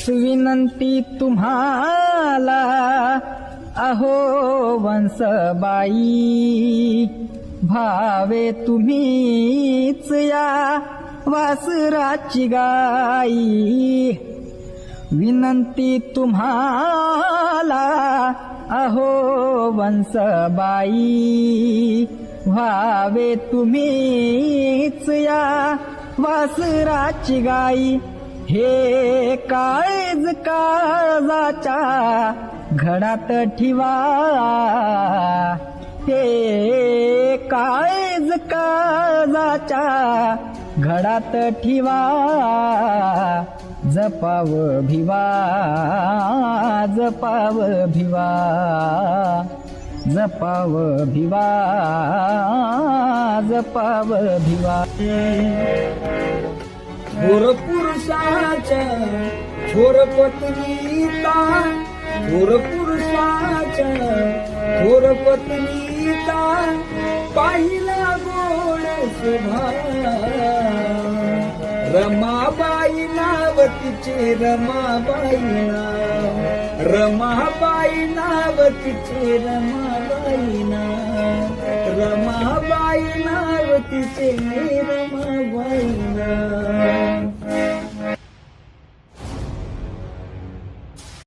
विनंती तुम्हाला अहो वंसबाई, भावे तुम्हीच या वासराची गाई. विनंती तुम्हाला अहो वंसबाई, व्हावे तुम्हीच या वासराची गाई. हे काळीज काळजाच्या घडात ठिवा, हे काळीज काळजाच्या घडात ठिवा. जपाव भिवा, जपाव भिवा, जपाव भिवा, जपाव भिवा. थोर पुरुषाच्या थोर पत्नीचा, थोर पुरुषाच्या थोर पत्नीचा पाहिला गोड स्वभाव. रमाबाई नाव तिचे, रमाबाई नाव, रमाबाई नाव तिचे, रमाबाई नाव, रमाबाई नाव तिचे, रमाबाई नाव.